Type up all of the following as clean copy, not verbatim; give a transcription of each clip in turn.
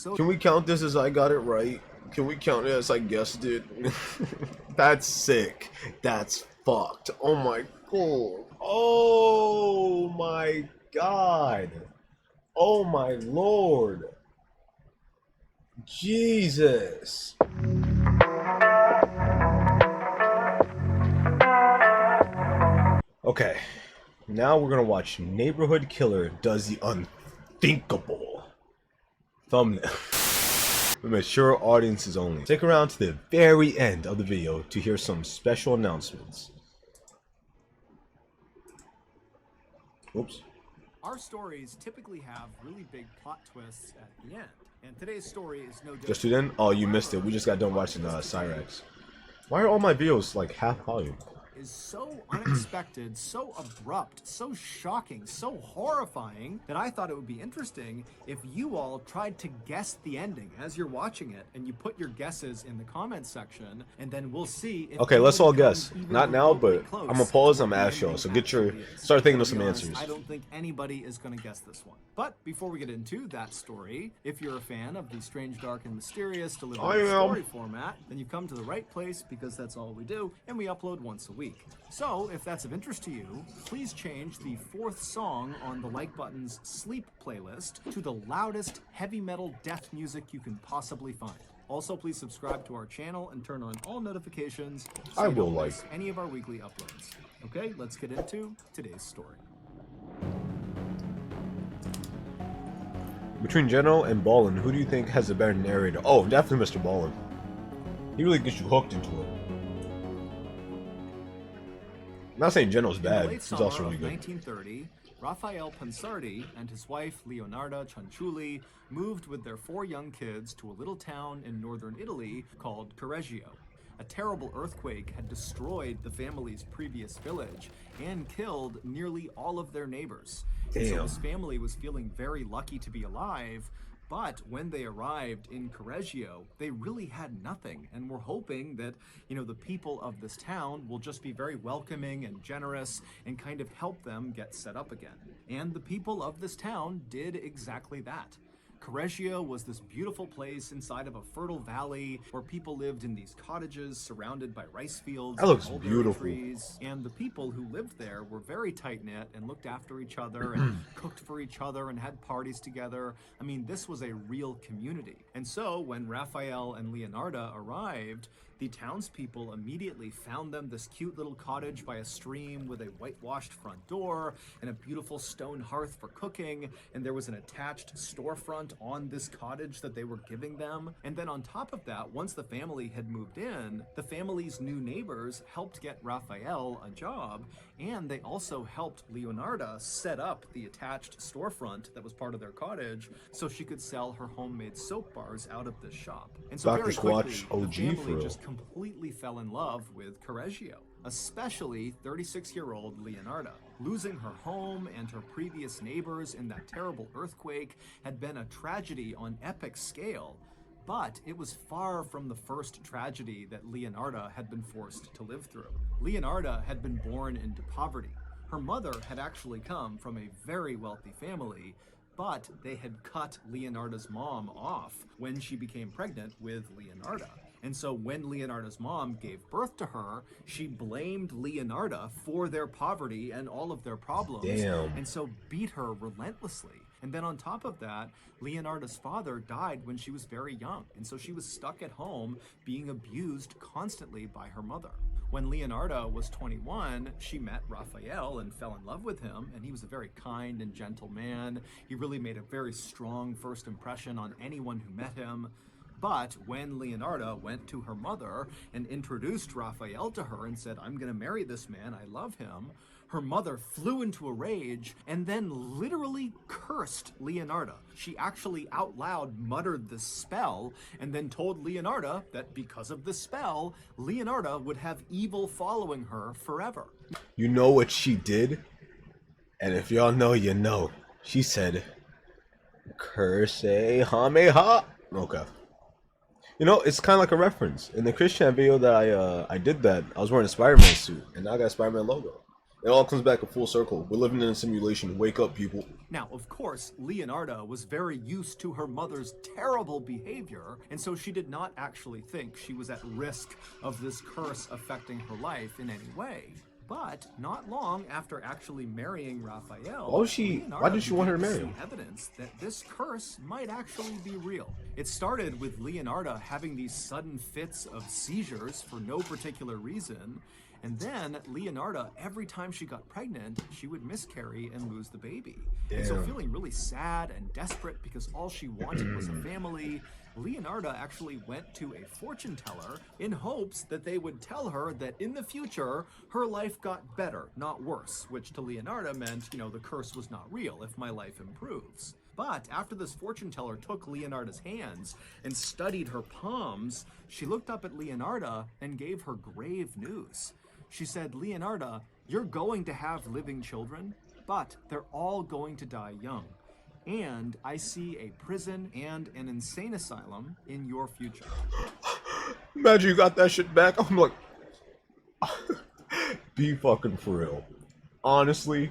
Can we count this as I got it right? Can we count it as I guessed it? That's sick. That's fucked. Oh my god. Oh my god. Oh my lord. Jesus. Okay. Now we're gonna watch Neighborhood Killer Does the Unthinkable. Thumbnail. For mature audiences only. Stick around to the very end of the video to hear some special announcements. Oops. Our stories typically have really big plot twists at the end, and today's story is no different. Just to then? Oh, you missed it. We just got done watching Cyrex. Why are all my videos like half volume? Is so unexpected, so abrupt, so shocking, so horrifying that I thought it would be interesting if you all tried to guess the ending as you're watching it, and you put your guesses in the comments section, and then we'll see if okay, let's all guess. Not now, but I'm gonna pause. I'm gonna ask y'all, so start thinking of some answers. I don't think anybody is gonna guess this one. But before we get into that story, if you're a fan of the strange, dark, and mysterious delivered story format, then you've come to the right place, because that's all we do, and we upload once a week. So, if that's of interest to you, please change the 4th song on the like button's sleep playlist to the loudest heavy metal death music you can possibly find. Also, please subscribe to our channel and turn on all notifications so you don't miss any of our weekly uploads. Okay, let's get into today's story. Between General and Ballin, who do you think has a better narrator? Oh, definitely Mr. Ballin. He really gets you hooked into it. I'm not saying General's bad. He's also really good. 1930, Raphael Pansardi and his wife Leonarda Cianciulli moved with their 4 young kids to a little town in northern Italy called Correggio. A terrible earthquake had destroyed the family's previous village and killed nearly all of their neighbors. Damn. So this family was feeling very lucky to be alive. But when they arrived in Correggio, they really had nothing, and were hoping that, the people of this town will just be very welcoming and generous and kind of help them get set up again. And the people of this town did exactly that. Correggio was this beautiful place inside of a fertile valley where people lived in these cottages surrounded by rice fields. That looks and beautiful. Trees. And the people who lived there were very tight-knit and looked after each other and cooked for each other and had parties together. I mean, this was a real community. And so when Raphael and Leonarda arrived, the townspeople immediately found them this cute little cottage by a stream with a whitewashed front door and a beautiful stone hearth for cooking, and there was an attached storefront on this cottage that they were giving them. And then on top of that, once the family had moved in, the family's new neighbors helped get Raphael a job, and they also helped Leonarda set up the attached storefront that was part of their cottage so she could sell her homemade soap bars out of this shop. And so very quickly, the family just completely fell in love with Correggio, especially 36-year-old Leonarda. Losing her home and her previous neighbors in that terrible earthquake had been a tragedy on epic scale, but it was far from the first tragedy that Leonarda had been forced to live through. Leonarda had been born into poverty. Her mother had actually come from a very wealthy family, but they had cut Leonarda's mom off when she became pregnant with Leonarda. And so when Leonarda's mom gave birth to her, she blamed Leonarda for their poverty and all of their problems. Damn. And so beat her relentlessly. And then on top of that, Leonarda's father died when she was very young. And so she was stuck at home being abused constantly by her mother. When Leonarda was 21, she met Raphael and fell in love with him, and he was a very kind and gentle man. He really made a very strong first impression on anyone who met him. But when Leonarda went to her mother and introduced Raphael to her and said, "I'm going to marry this man, I love him," her mother flew into a rage and then literally cursed Leonarda. She actually out loud muttered this spell and then told Leonarda that because of the spell, Leonarda would have evil following her forever. You know what she did? And if y'all know, you know. She said, "Curse Hameha." Okay. You know, it's kind of like a reference. In the Christian video that I did that, I was wearing a Spider-Man suit, and now I got a Spider-Man logo. It all comes back a full circle. We're living in a simulation. Wake up, people. Now, of course, Leonarda was very used to her mother's terrible behavior, and so she did not actually think she was at risk of this curse affecting her life in any way. But not long after actually marrying Raphael, Why did she want her to marry see him? evidence that this curse might actually be real. It started with Leonarda having these sudden fits of seizures for no particular reason, and then Leonarda, every time she got pregnant, she would miscarry and lose the baby. And so Damn. feeling really sad and desperate because all she wanted was a family, Leonarda actually went to a fortune teller in hopes that they would tell her that in the future, her life got better, not worse, which to Leonarda meant, the curse was not real if my life improves. But after this fortune teller took Leonarda's hands and studied her palms, she looked up at Leonarda and gave her grave news. She said, Leonarda, you're going to have living children, but they're all going to die young. And I see a prison and an insane asylum in your future. Imagine you got that shit back. I'm like, be fucking for real. Honestly,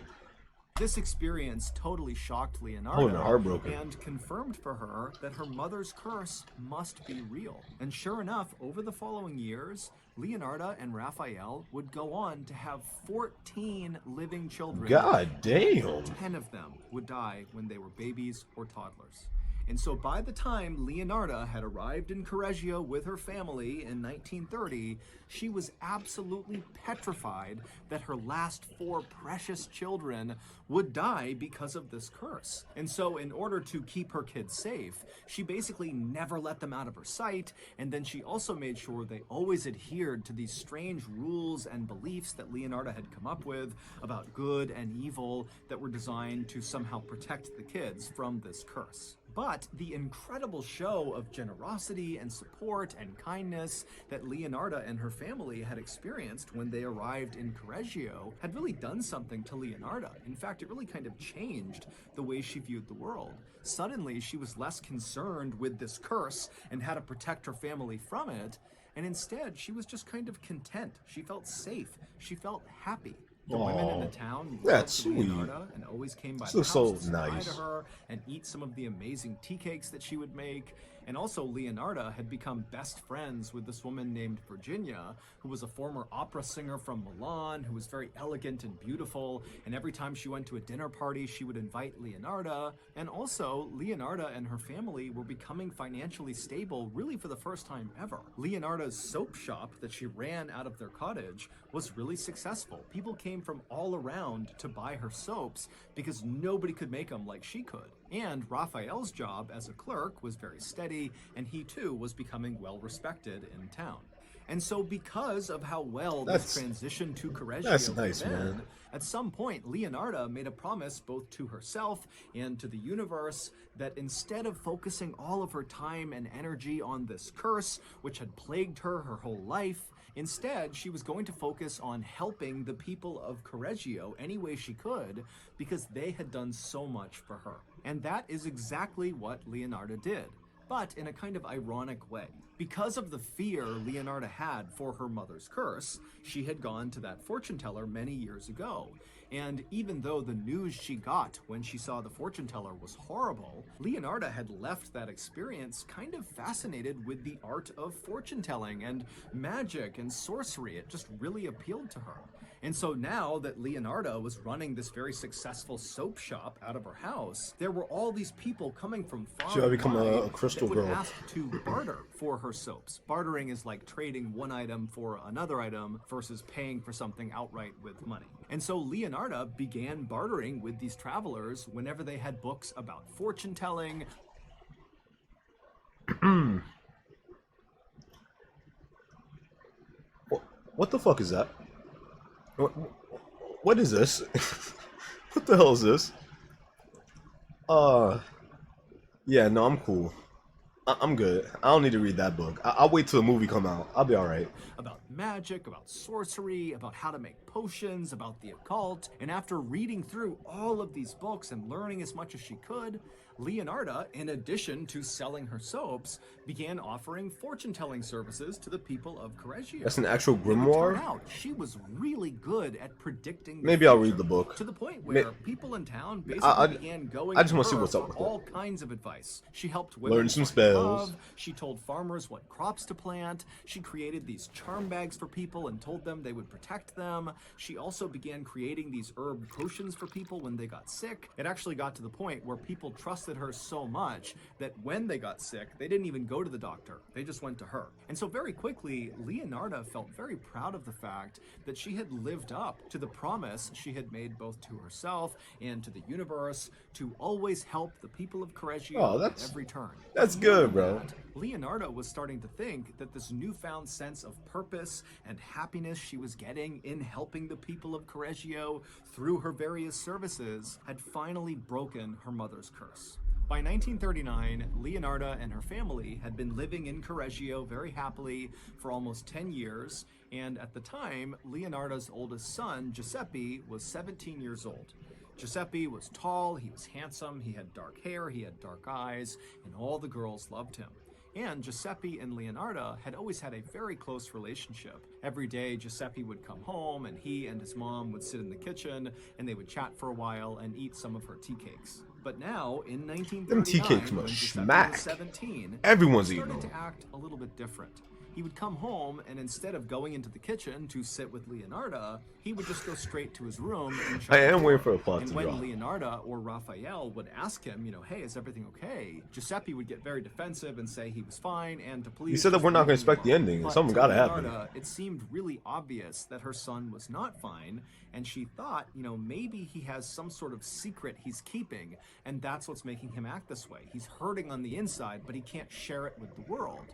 This experience totally shocked I would've been Leonarda heartbroken. and confirmed for her that her mother's curse must be real. And sure enough, over the following years, Leonarda and Raphael would go on to have 14 living children. God damn. 10 of them would die when they were babies or toddlers. And so by the time Leonarda had arrived in Correggio with her family in 1930, she was absolutely petrified that her last 4 precious children would die because of this curse. And so in order to keep her kids safe, she basically never let them out of her sight, and then she also made sure they always adhered to these strange rules and beliefs that Leonarda had come up with about good and evil that were designed to somehow protect the kids from this curse. But the incredible show of generosity and support and kindness that Leonarda and her family had experienced when they arrived in Correggio had really done something to Leonarda. In fact, it really kind of changed the way she viewed the world. Suddenly, she was less concerned with this curse and how to protect her family from it, and instead, she was just kind of content. She felt safe. She felt happy. The women in the town that's loved sweet. Leonarda and always came by This the looks house so to say hi nice. to her and eat some of the amazing tea cakes that she would make. And also, Leonarda had become best friends with this woman named Virginia, who was a former opera singer from Milan, who was very elegant and beautiful. And every time she went to a dinner party, she would invite Leonarda. And also, Leonarda and her family were becoming financially stable really for the first time ever. Leonarda's soap shop that she ran out of their cottage was really successful. People came from all around to buy her soaps because nobody could make them like she could. And Raphael's job as a clerk was very steady, and he too was becoming well respected in town. And so because of how well this transition to Correggio that's nice, had been, man. at some point, Leonarda made a promise both to herself and to the universe that instead of focusing all of her time and energy on this curse, which had plagued her whole life, instead, she was going to focus on helping the people of Correggio any way she could because they had done so much for her. And that is exactly what Leonarda did, but in a kind of ironic way. Because of the fear Leonarda had for her mother's curse, she had gone to that fortune teller many years ago. And even though the news she got when she saw the fortune teller was horrible, Leonarda had left that experience kind of fascinated with the art of fortune telling and magic and sorcery. It just really appealed to her. And so now that Leonarda was running this very successful soap shop out of her house, there were all these people coming from far She ought to become and a wide crystal that would girl. ask to barter for her soaps. Bartering is like trading one item for another item versus paying for something outright with money. And so Leonarda began bartering with these travelers whenever they had books about fortune telling. What the fuck is that? What is this? What the hell is this? Yeah, no, I'm cool. I'm good. I don't need to read that book. I'll wait till the movie come out. I'll be alright. About magic, about sorcery, about how to make potions, about the occult. And after reading through all of these books and learning as much as she could, Leonarda, in addition to selling her soaps, began offering fortune-telling services to the people of Correggio. That's an actual It would turn grimoire? out she was really good at predicting the Maybe I'll future, read the book. to the point where people in town basically I began going just to wanna see her what's up for with it. all kinds of advice. She helped women Learn some find spells. love. She told farmers what crops to plant. She created these charm bags for people and told them they would protect them. She also began creating these herb potions for people when they got sick. It actually got to the point where people trusted her so much that when they got sick, they didn't even go to the doctor. They just went to her. And so very quickly, Leonarda felt very proud of the fact that she had lived up to the promise she had made both to herself and to the universe to always help the people of Correggio at every turn. That's good, bro. Leonarda was starting to think that this newfound sense of purpose and happiness she was getting in helping the people of Correggio through her various services had finally broken her mother's curse. By 1939, Leonarda and her family had been living in Correggio very happily for almost 10 years, and at the time, Leonarda's oldest son, Giuseppe, was 17 years old. Giuseppe was tall, he was handsome, he had dark hair, he had dark eyes, and all the girls loved him. And Giuseppe and Leonarda had always had a very close relationship. Every day, Giuseppe would come home, and he and his mom would sit in the kitchen, and they would chat for a while and eat some of her tea cakes. But now, in 1939, Them tea cakes when must Giuseppe smack. was 17, Everyone's he eating started them. to act a little bit different. He would come home, and instead of going into the kitchen to sit with Leonarda, he would just go straight to his room and shut I the am door. waiting for a plot And to when drop. Leonarda or Raphael would ask him, hey, is everything okay? Giuseppe would get very defensive and say he was fine, and to please... He said that just we're not leave gonna him expect the alone. ending. But Something to gotta happen. Leonarda, it seemed really obvious that her son was not fine, and she thought, maybe he has some sort of secret he's keeping, and that's what's making him act this way. He's hurting on the inside, but he can't share it with the world.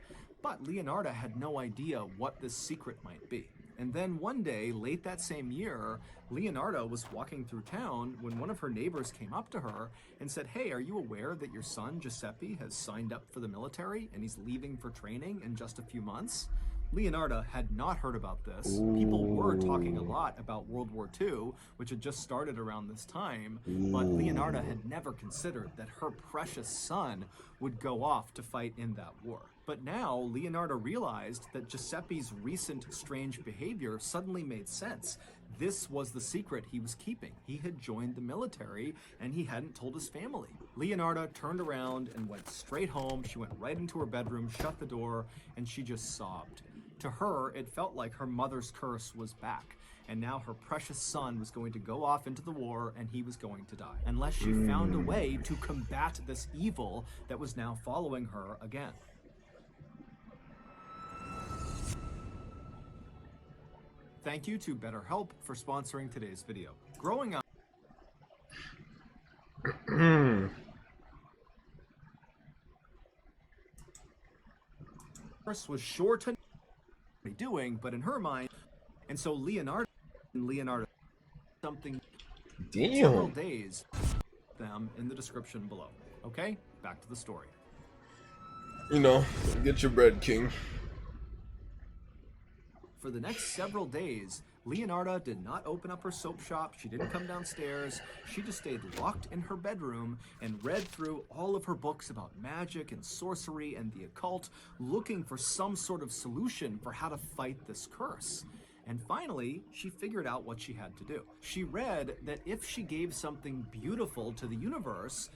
But Leonarda had no idea what this secret might be. And then one day, late that same year, Leonarda was walking through town when one of her neighbors came up to her and said, "Hey, are you aware that your son, Giuseppe, has signed up for the military and he's leaving for training in just a few months?" Leonarda had not heard about this. People were talking a lot about World War II, which had just started around this time, but Leonarda had never considered that her precious son would go off to fight in that war. But now, Leonarda realized that Giuseppe's recent strange behavior suddenly made sense. This was the secret he was keeping. He had joined the military, and he hadn't told his family. Leonarda turned around and went straight home. She went right into her bedroom, shut the door, and she just sobbed. To her, it felt like her mother's curse was back, and now her precious son was going to go off into the war, and he was going to die, unless she found a way to combat this evil that was now following her again. Thank you to BetterHelp for sponsoring today's video. Growing up, was sure to be doing, but in her mind, and so Leonarda something several Damn. days them in the description below. Okay, back to the story. Get your bread, King. For the next several days, Leonarda did not open up her soap shop, she didn't come downstairs, she just stayed locked in her bedroom and read through all of her books about magic and sorcery and the occult, looking for some sort of solution for how to fight this curse. And finally, she figured out what she had to do. She read that if she gave something beautiful to the universe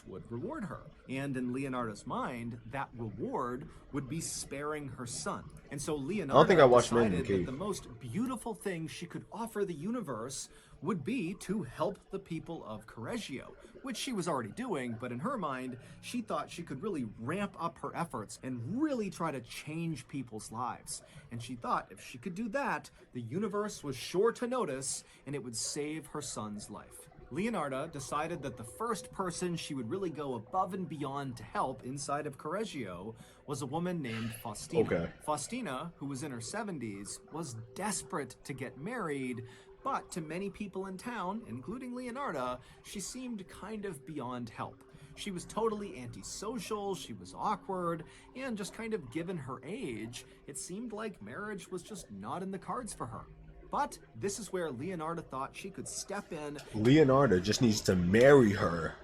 would reward her. And in Leonarda's mind, that reward would be sparing her son. And so Leonarda decided that the most beautiful thing she could offer the universe would be to help the people of Correggio, which she was already doing, but in her mind, she thought she could really ramp up her efforts and really try to change people's lives. And she thought if she could do that, the universe was sure to notice and it would save her son's life. Leonarda decided that the first person she would really go above and beyond to help inside of Correggio was a woman named Faustina. Okay. Faustina, who was in her 70s, was desperate to get married, but to many people in town, including Leonarda, she seemed kind of beyond help. She was totally antisocial, she was awkward, and just kind of given her age, it seemed like marriage was just not in the cards for her. But this is where Leonarda thought she could step in. Leonarda just needs to marry her,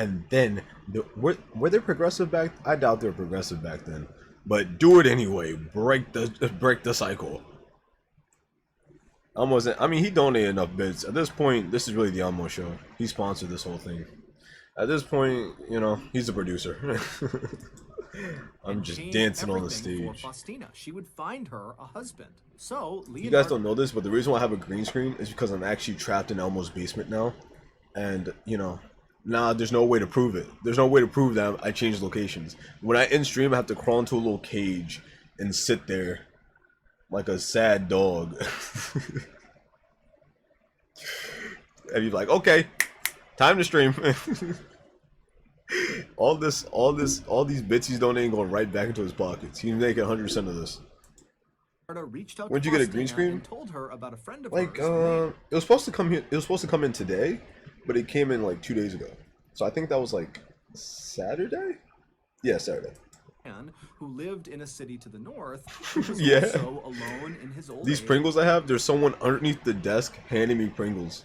and then were they progressive back? I doubt they were progressive back then. But do it anyway. Break the cycle. I mean, he donated enough bits. At this point, this is really the Elmo show. He sponsored this whole thing. At this point, you know, he's the producer. I'm just dancing on the stage. For Faustina. She would find her a husband. So Leonardo... You guys don't know this, but the reason why I have a green screen is because I'm actually trapped in Elmo's basement now. And, you know, there's no way to prove it. There's no way to prove that I changed locations. When I end stream, I have to crawl into a little cage and sit there like a sad dog. And you're like, okay, time to stream. all these bits he's donating going right back into his pockets. He's making 100% of this. When'd you get a green screen? Told her about a friend of like, hers it was supposed to come here. It was supposed to come in today, but it came in like 2 days ago. So I think that was like Saturday. Yeah, Saturday. Who lived in a city to the north, who was yeah. also alone in his old These age. Pringles I have, there's someone underneath the desk handing me Pringles.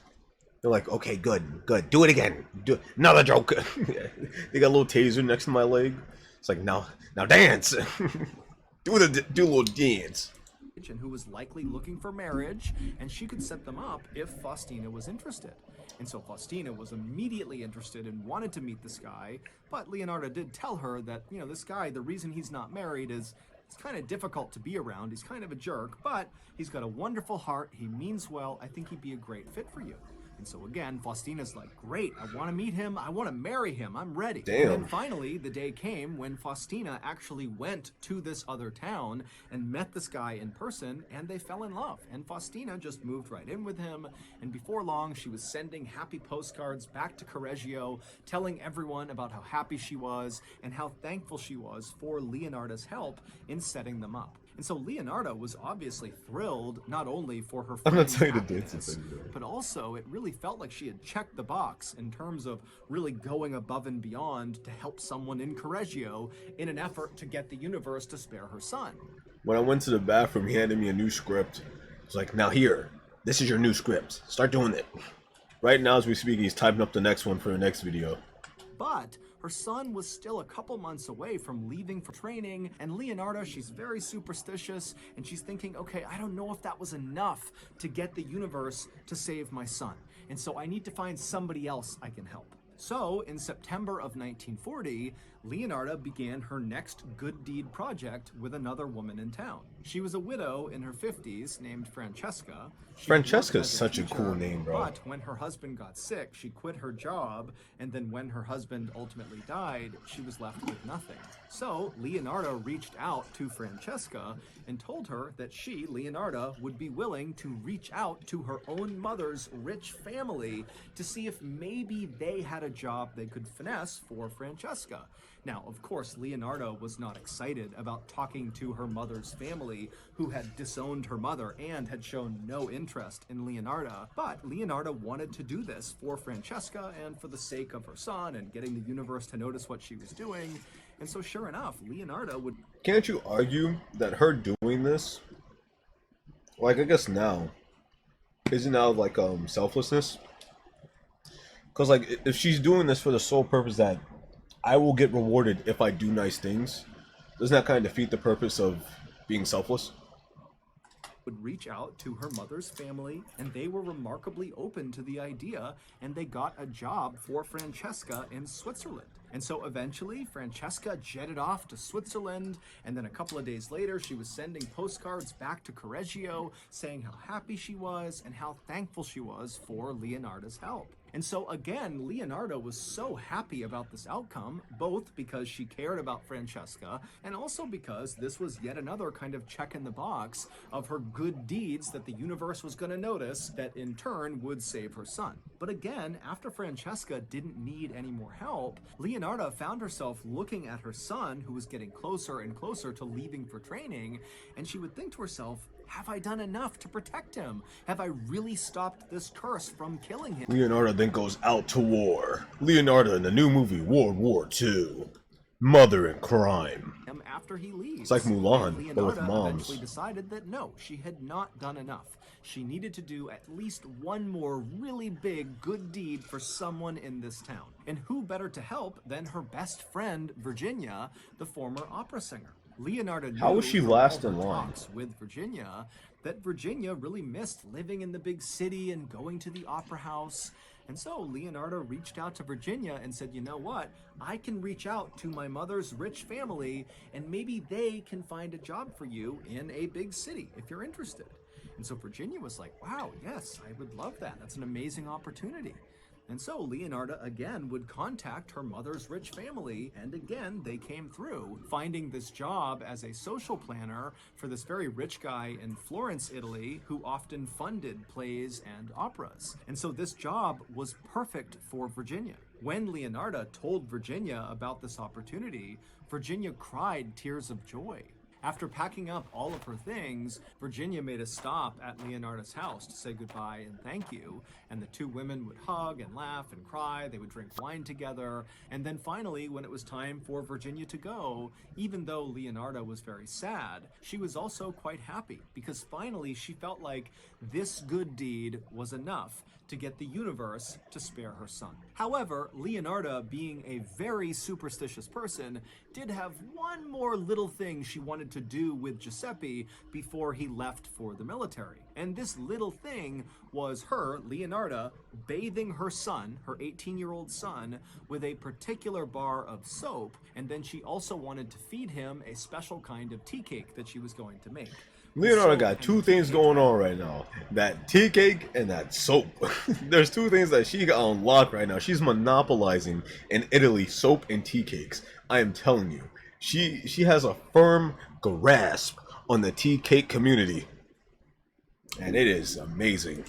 They're like, okay, good, do it again, do another joke. They got a little taser next to my leg. It's like, now dance, do a little dance. And who was likely looking for marriage, and she could set them up if Faustina was interested. And so Faustina was immediately interested and wanted to meet this guy, but Leonardo did tell her that, you know, this guy, the reason he's not married is it's kind of difficult to be around. He's kind of a jerk, but he's got a wonderful heart. He means well. I think he'd be a great fit for you. And so again, Faustina's like, great, I want to meet him, I want to marry him, I'm ready. Damn. And then finally, the day came when Faustina actually went to this other town and met this guy in person, and they fell in love. And Faustina just moved right in with him, and before long, she was sending happy postcards back to Correggio, telling everyone about how happy she was and how thankful she was for Leonardo's help in setting them up. And so Leonardo was obviously thrilled, not only for her friend's happiness, but also it really felt like she had checked the box in terms of really going above and beyond to help someone in Correggio in an effort to get the universe to spare her son. When I went to the bathroom, he handed me a new script. It's like, now here, this is your new script. Start doing it. Right now, as we speak, he's typing up the next one for the next video. But her son was still a couple months away from leaving for training, and Leonardo, she's very superstitious, and she's thinking, okay, I don't know if that was enough to get the universe to save my son, and so I need to find somebody else I can help. So, in September of 1940, Leonardo began her next good deed project with another woman in town. She was a widow in her 50s named Francesca. Francesca is such a cool name, bro. But when her husband got sick, she quit her job, and then when her husband ultimately died, she was left with nothing. So, Leonardo reached out to Francesca and told her that she, Leonardo, would be willing to reach out to her own mother's rich family to see if maybe they had a job they could finesse for Francesca. Now, of course, Leonardo was not excited about talking to her mother's family, who had disowned her mother and had shown no interest in Leonardo. But Leonardo wanted to do this for Francesca and for the sake of her son and getting the universe to notice what she was doing. And so sure enough, Leonardo would... Can't you argue that her doing this, like, I guess now, isn't now like selflessness? Because, like, if she's doing this for the sole purpose that I will get rewarded if I do nice things, doesn't that kind of defeat the purpose of being selfless? Would reach out to her mother's family, and they were remarkably open to the idea, and they got a job for Francesca in Switzerland. And so eventually, Francesca jetted off to Switzerland, and then a couple of days later, she was sending postcards back to Correggio, saying how happy she was and how thankful she was for Leonardo's help. And so again, Leonardo was so happy about this outcome, both because she cared about Francesca, and also because this was yet another kind of check in the box of her good deeds that the universe was going to notice that in turn would save her son. But again, after Francesca didn't need any more help, Leonardo found herself looking at her son, who was getting closer and closer to leaving for training, and she would think to herself, have I done enough to protect him? Have I really stopped this curse from killing him? Leonardo then goes out to war. Leonardo in the new movie World War II. Mother in Crime. after he leaves. It's like Mulan, And but with Leonardo moms. eventually decided that no, she had not done enough. She needed to do at least one more really big good deed for someone in this town. And who better to help than her best friend, Virginia, the former opera singer. Leonardo knew How was she from last all her in line? talks with Virginia that Virginia really missed living in the big city and going to the opera house. And so Leonardo reached out to Virginia and said, you know what, I can reach out to my mother's rich family and maybe they can find a job for you in a big city if you're interested. And so Virginia was like, wow, yes, I would love that. That's an amazing opportunity. And so Leonardo again would contact her mother's rich family, and again they came through, finding this job as a social planner for this very rich guy in Florence, Italy, who often funded plays and operas. And so this job was perfect for Virginia. When Leonardo told Virginia about this opportunity, Virginia cried tears of joy. After packing up all of her things, Virginia made a stop at Leonardo's house to say goodbye and thank you, and the two women would hug and laugh and cry, they would drink wine together, and then finally, when it was time for Virginia to go, even though Leonardo was very sad, she was also quite happy, because finally she felt like this good deed was enough to get the universe to spare her son. However, Leonardo, being a very superstitious person, did have one more little thing she wanted to do with Giuseppe before he left for the military. And this little thing was her, Leonardo, bathing her son, her 18-year-old son, with a particular bar of soap, and then she also wanted to feed him a special kind of tea cake that she was going to make. Leonardo got two things going on right now. That tea cake and that soap. There's two things that she got on lock right now. She's monopolizing in Italy soap and tea cakes. I am telling you. She has a firm grasp on the tea cake community. And it is amazing.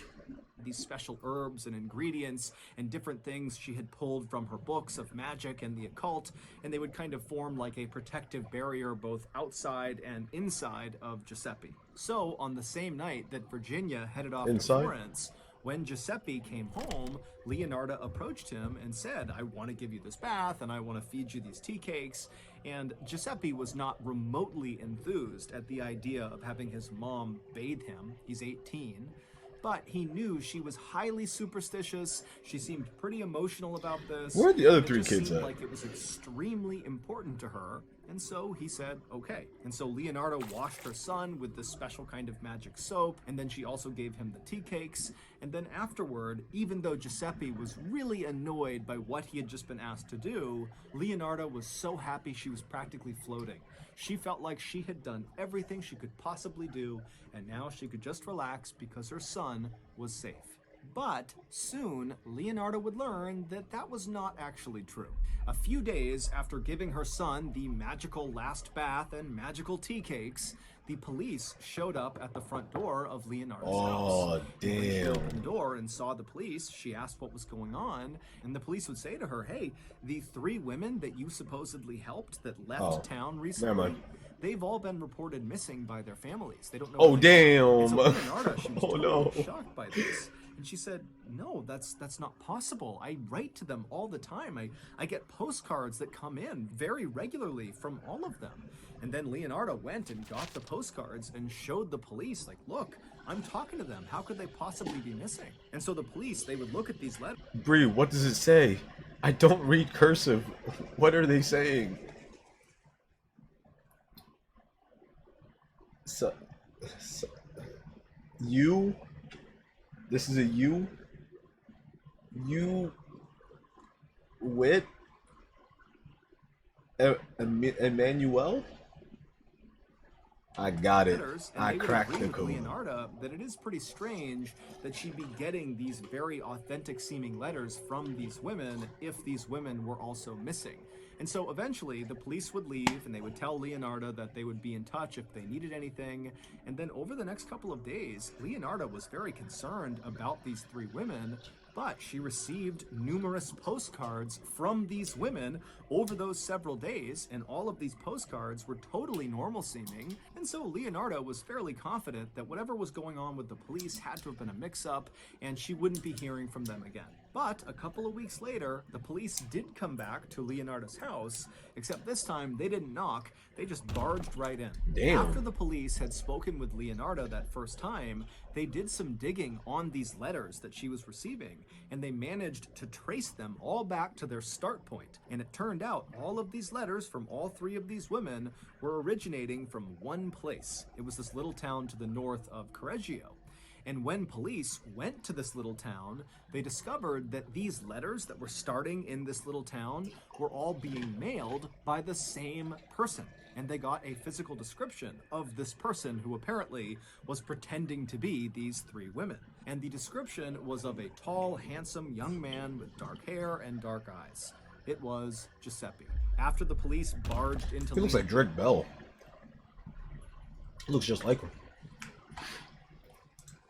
These special herbs and ingredients and different things she had pulled from her books of magic and the occult, and they would kind of form like a protective barrier both outside and inside of Giuseppe. So on the same night that Virginia headed off to Florence, when Giuseppe came home, Leonardo approached him and said, I want to give you this bath and I want to feed you these tea cakes. And Giuseppe was not remotely enthused at the idea of having his mom bathe him. He's 18. But he knew she was highly superstitious. She seemed pretty emotional about this. Where are the other three kids at? Like it was extremely important to her. And so he said, okay. And so Leonardo washed her son with this special kind of magic soap. And then she also gave him the tea cakes. And then afterward, even though Giuseppe was really annoyed by what he had just been asked to do, Leonardo was so happy she was practically floating. She felt like she had done everything she could possibly do, and now she could just relax because her son was safe. But soon, Leonardo would learn that that was not actually true. A few days after giving her son the magical last bath and magical tea cakes, the police showed up at the front door of Leonardo's house. Oh, damn. When she opened the door and saw the police, she asked what was going on, and the police would say to her, hey, the three women that you supposedly helped that left town recently, they've all been reported missing by their families. They don't know. Oh, damn. And so Leonardo, she was Oh, no. shocked by this. And she said, no, that's not possible. I write to them all the time. I get postcards that come in very regularly from all of them. And then Leonardo went and got the postcards and showed the police, like, look, I'm talking to them. How could they possibly be missing? And so the police, they would look at these letters. Bree, what does it say? I don't read cursive. What are they saying? So you, this is a you wit Emmanuel. I got it. I cracked the code. Leonardo, that it is pretty strange that she'd be getting these very authentic seeming letters from these women if these women were also missing. And so eventually the police would leave and they would tell Leonardo that they would be in touch if they needed anything. And then over the next couple of days, Leonardo was very concerned about these three women, but she received numerous postcards from these women over those several days, and all of these postcards were totally normal seeming. And so Leonardo was fairly confident that whatever was going on with the police had to have been a mix-up, and she wouldn't be hearing from them again. But a couple of weeks later, the police did come back to Leonardo's house, except this time they didn't knock, they just barged right in. Damn. After the police had spoken with Leonardo that first time, they did some digging on these letters that she was receiving, and they managed to trace them all back to their start point. And it turned out all of these letters from all three of these women were originating from one place. It was this little town to the north of Correggio. And when police went to this little town, they discovered that these letters that were starting in this little town were all being mailed by the same person. And they got a physical description of this person who apparently was pretending to be these three women. And the description was of a tall, handsome young man with dark hair and dark eyes. It was Giuseppe. After the police barged into... He looks like Drake Bell. He looks just like him.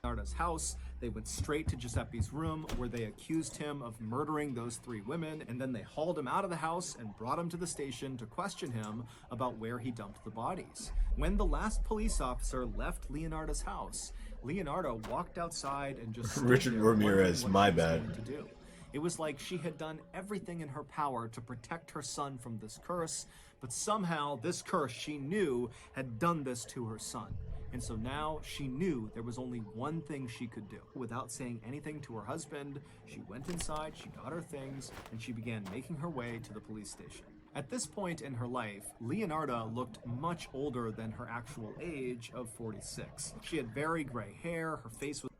Leonardo's house, they went straight to Giuseppe's room where they accused him of murdering those three women, and then they hauled him out of the house and brought him to the station to question him about where he dumped the bodies. When the last police officer left Leonardo's house, Leonardo walked outside and just Richard Ramirez, my bad. To do. It was like she had done everything in her power to protect her son from this curse, but somehow this curse she knew had done this to her son. And so now she knew there was only one thing she could do. Without saying anything to her husband, she went inside, she got her things, and she began making her way to the police station. At this point in her life, Leonarda looked much older than her actual age of 46. She had very gray hair, her face was...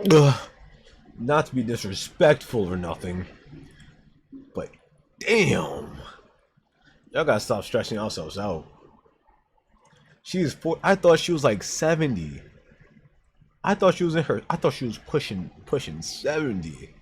Ugh. Not to be disrespectful or nothing, but damn. Y'all gotta stop stressing yourselves out. She is I thought she was like 70. I thought she was pushing 70.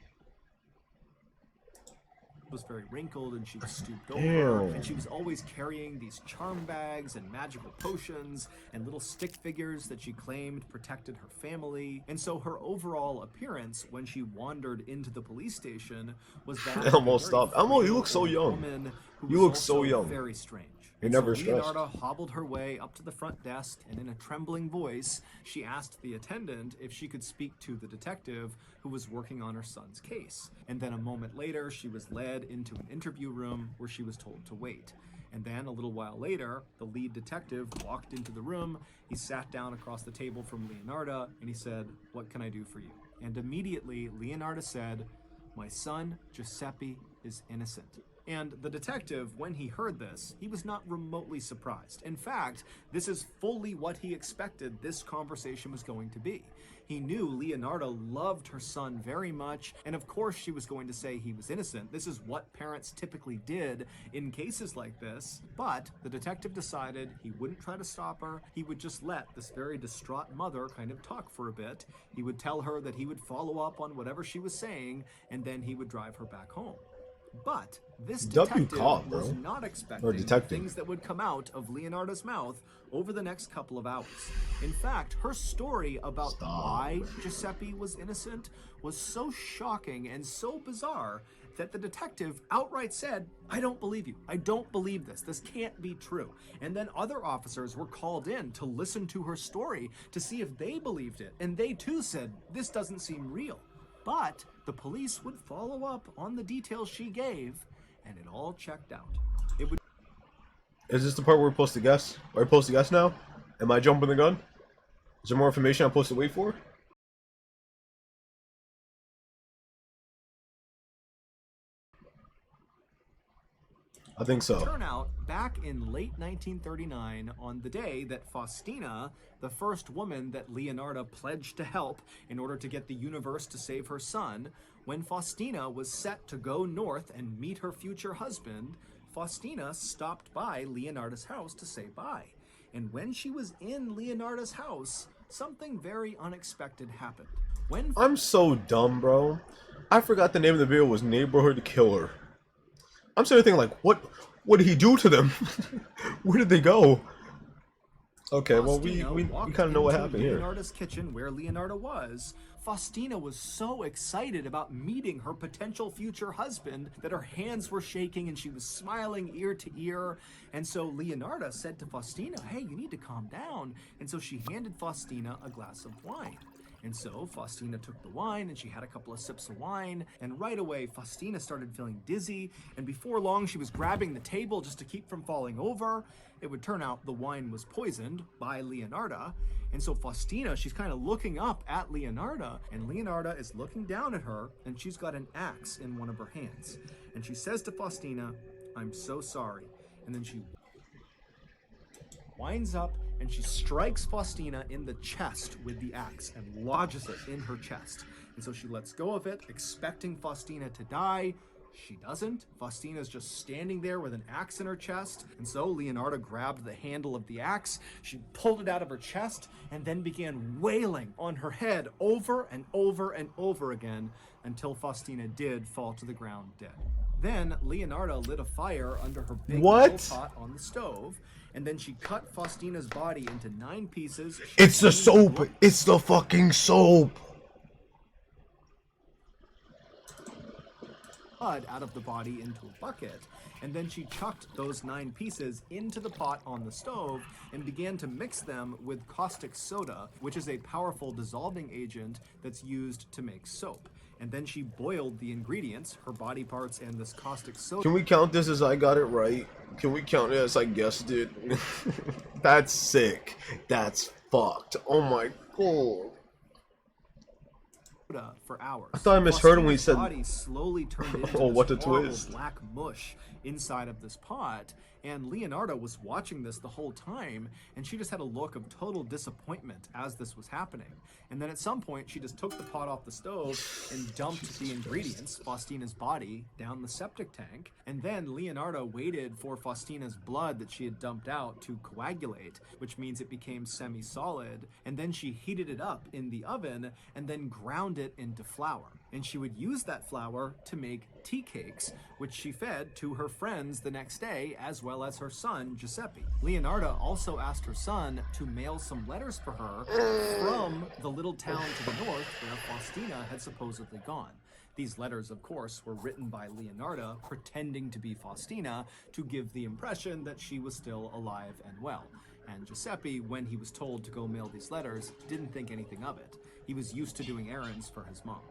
Was very wrinkled, and she was stooped over, Damn. and she was always carrying these charm bags and magical potions and little stick figures that she claimed protected her family. And so her overall appearance when she wandered into the police station was that Elmo, stop. Elmo, you look so young. You look so young. Very strange. You're never so stressed. Leonarda hobbled her way up to the front desk, and in a trembling voice, she asked the attendant if she could speak to the detective who was working on her son's case. And then a moment later, she was led into an interview room where she was told to wait. And then a little while later, the lead detective walked into the room. He sat down across the table from Leonarda, and he said, "What can I do for you?" And immediately, Leonarda said, "My son, Giuseppe, is innocent." And the detective, when he heard this, he was not remotely surprised. In fact, this is fully what he expected this conversation was going to be. He knew Leonarda loved her son very much, and of course she was going to say he was innocent. This is what parents typically did in cases like this. But the detective decided he wouldn't try to stop her. He would just let this very distraught mother kind of talk for a bit. He would tell her that he would follow up on whatever she was saying, and then he would drive her back home. But this detective was not expecting the things that would come out of Leonarda's mouth over the next couple of hours. In fact, her story about why Giuseppe was innocent was so shocking and so bizarre that the detective outright said, "I don't believe you. I don't believe this. This can't be true." And then other officers were called in to listen to her story to see if they believed it. And they too said, "This doesn't seem real." But the police would follow up on the details she gave, and it all checked out. Is this the part where we're supposed to guess? Are we supposed to guess now? Am I jumping the gun? Is there more information I'm supposed to wait for? I think so. Turn out, back in late 1939, on the day that Faustina, the first woman that Leonarda pledged to help in order to get the universe to save her son, when Faustina was set to go north and meet her future husband, Faustina stopped by Leonarda's house to say bye. And when she was in Leonarda's house, something very unexpected happened. I'm so dumb, bro. I forgot the name of the video was Neighborhood Killer. I'm sitting there thinking, like, what did he do to them? Where did they go? Okay, well, we kind of know what happened here. Leonarda's kitchen, where Leonarda was, Faustina was so excited about meeting her potential future husband that her hands were shaking and she was smiling ear to ear. And so Leonarda said to Faustina, "Hey, you need to calm down." And so she handed Faustina a glass of wine. And so Faustina took the wine and she had a couple of sips of wine, and right away Faustina started feeling dizzy, and before long she was grabbing the table just to keep from falling over. It would turn out the wine was poisoned by Leonarda, and so Faustina, she's kind of looking up at Leonarda, and Leonarda is looking down at her, and she's got an axe in one of her hands. And she says to Faustina, "I'm so sorry." And then she winds up and she strikes Faustina in the chest with the axe and lodges it in her chest. And so she lets go of it, expecting Faustina to die. She doesn't. Faustina's just standing there with an axe in her chest. And so Leonarda grabbed the handle of the axe, she pulled it out of her chest, and then began wailing on her head over and over and over again until Faustina did fall to the ground dead. Then Leonarda lit a fire under her big metal pot on the stove, and then she cut Faustina's body into 9 pieces. It's the soap! It's the fucking soap! Blood out of the body into a bucket, and then she chucked those 9 pieces into the pot on the stove and began to mix them with caustic soda, which is a powerful dissolving agent that's used to make soap. And then she boiled the ingredients, her body parts and this caustic soda. Can we count this as I got it right? Can we count it as I guessed it? That's sick. That's fucked. Oh my god. For hours. I thought I misheard him when he said body slowly turned into oh, what a this horrible twist. black mush inside of this pot, and Leonarda was watching this the whole time, and she just had a look of total disappointment as this was happening. And then at some point she just took the pot off the stove and dumped the ingredients, Faustina's body, down the septic tank, and then Leonarda waited for Faustina's blood that she had dumped out to coagulate, which means it became semi-solid, and then she heated it up in the oven and then ground it into flour. And she would use that flour to make tea cakes, which she fed to her friends the next day, as well as her son, Giuseppe. Leonarda also asked her son to mail some letters for her from the little town to the north where Faustina had supposedly gone. These letters, of course, were written by Leonarda, pretending to be Faustina, to give the impression that she was still alive and well. And Giuseppe, when he was told to go mail these letters, didn't think anything of it. He was used to doing errands for his mom.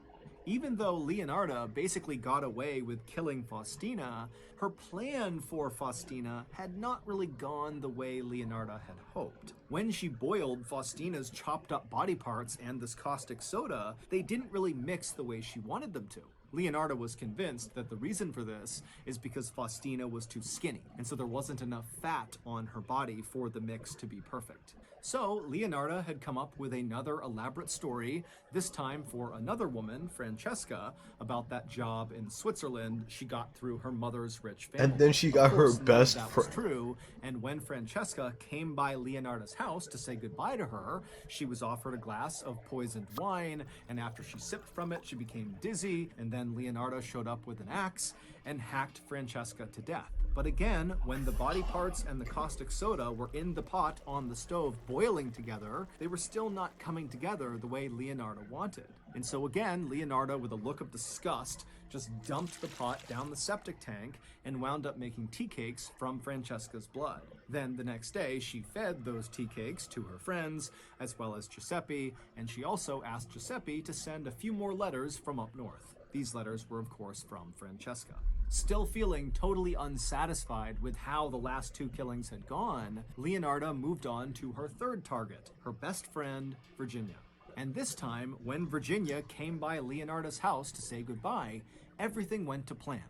Even though Leonarda basically got away with killing Faustina, her plan for Faustina had not really gone the way Leonarda had hoped. When she boiled Faustina's chopped up body parts and this caustic soda, they didn't really mix the way she wanted them to. Leonarda was convinced that the reason for this is because Faustina was too skinny, and so there wasn't enough fat on her body for the mix to be perfect. So Leonarda had come up with another elaborate story, this time for another woman, Francesca, about that job in Switzerland she got through her mother's rich family. And then she got her best friend. That was true, and when Francesca came by Leonarda's house to say goodbye to her, she was offered a glass of poisoned wine, and after she sipped from it, she became dizzy, and then Leonarda showed up with an axe and hacked Francesca to death. But again, when the body parts and the caustic soda were in the pot on the stove boiling together, they were still not coming together the way Leonarda wanted. And so again, Leonarda, with a look of disgust, just dumped the pot down the septic tank and wound up making tea cakes from Francesca's blood. Then the next day, she fed those tea cakes to her friends, as well as Giuseppe, and she also asked Giuseppe to send a few more letters from up north. These letters were, of course, from Francesca. Still feeling totally unsatisfied with how the last 2 killings had gone, Leonarda moved on to her third target, her best friend, Virginia. And this time, when Virginia came by Leonarda's house to say goodbye, everything went to plan.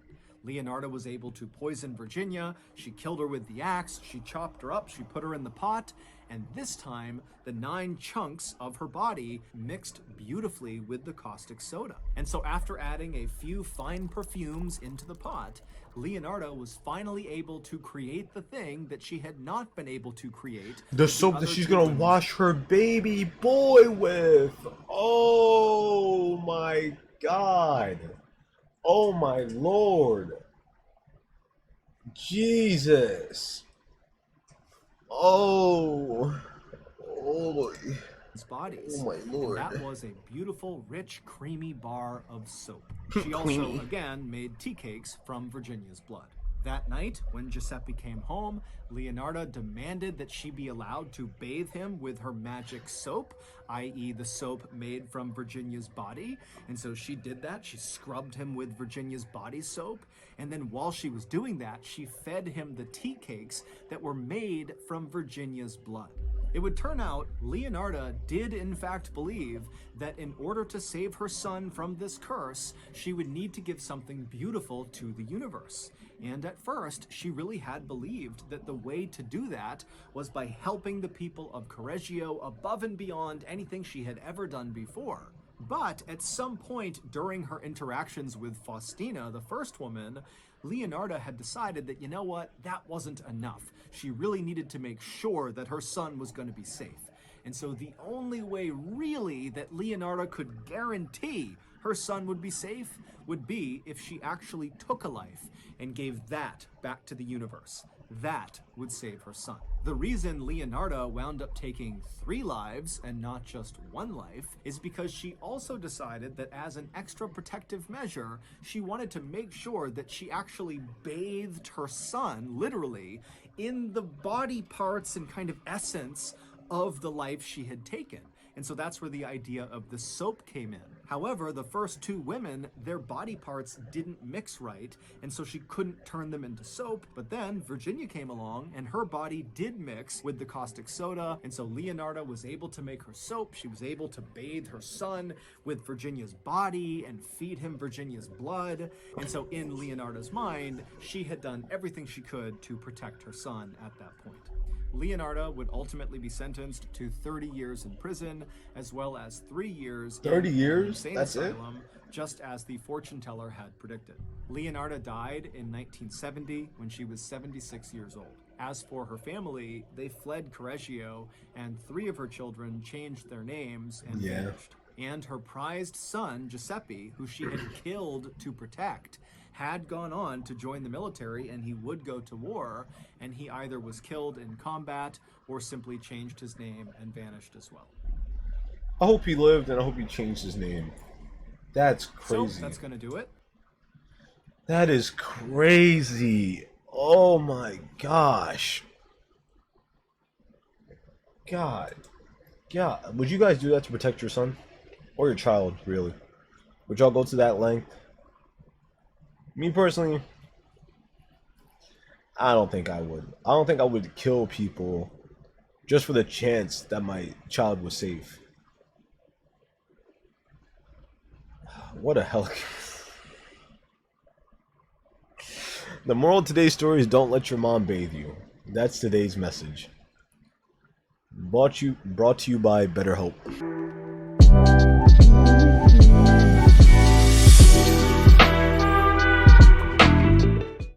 Leonarda was able to poison Virginia, she killed her with the axe, she chopped her up, she put her in the pot, and this time, the 9 chunks of her body mixed beautifully with the caustic soda. And so after adding a few fine perfumes into the pot, Leonarda was finally able to create the thing that she had not been able to create. the soap that she's gonna wash her baby boy with. Oh my god. Oh my lord. Jesus. Oh boy. Bodies. Oh my lord. And that was a beautiful, rich, creamy bar of soap. She also, again, made tea cakes from Virginia's blood. That night, when Giuseppe came home, Leonardo demanded that she be allowed to bathe him with her magic soap, i.e. the soap made from Virginia's body. And so she did that. She scrubbed him with Virginia's body soap. And then while she was doing that, she fed him the tea cakes that were made from Virginia's blood. It would turn out Leonardo did in fact believe that in order to save her son from this curse, she would need to give something beautiful to the universe. And at first, she really had believed that the way to do that was by helping the people of Correggio above and beyond anything she had ever done before. But at some point during her interactions with Faustina, the first woman, Leonardo had decided that, you know what, that wasn't enough. She really needed to make sure that her son was going to be safe. And so the only way really that Leonardo could guarantee her son would be safe would be if she actually took a life and gave that back to the universe. That would save her son. The reason Leonardo wound up taking 3 lives and not just 1 life is because she also decided that as an extra protective measure, she wanted to make sure that she actually bathed her son, literally, in the body parts and kind of essence of the life she had taken. And so that's where the idea of the soap came in. However, the first 2 women, their body parts didn't mix right, and so she couldn't turn them into soap. But then Virginia came along, and her body did mix with the caustic soda, and so Leonardo was able to make her soap. She was able to bathe her son with Virginia's body and feed him Virginia's blood. And so in Leonardo's mind, she had done everything she could to protect her son at that point. Leonardo would ultimately be sentenced to 30 years in prison, as well as 3 years 30 years? insane That's asylum, just as the fortune teller had predicted. Leonardo died in 1970 when she was 76 years old. As for her family, they fled Correggio, and 3 of her children changed their names and vanished. And her prized son, Giuseppe, who she had killed to protect, had gone on to join the military, and he would go to war, and he either was killed in combat or simply changed his name and vanished as well. I hope he lived, and I hope he changed his name. That's crazy. So that's going to do it. That is crazy. Oh my gosh. God. Would you guys do that to protect your son? Or your child, really? Would y'all go to that length? Me personally, I don't think I would. I don't think I would kill people just for the chance that my child was safe. What a hell. The moral of today's story is don't let your mom bathe you. That's today's message. Brought to you by BetterHelp.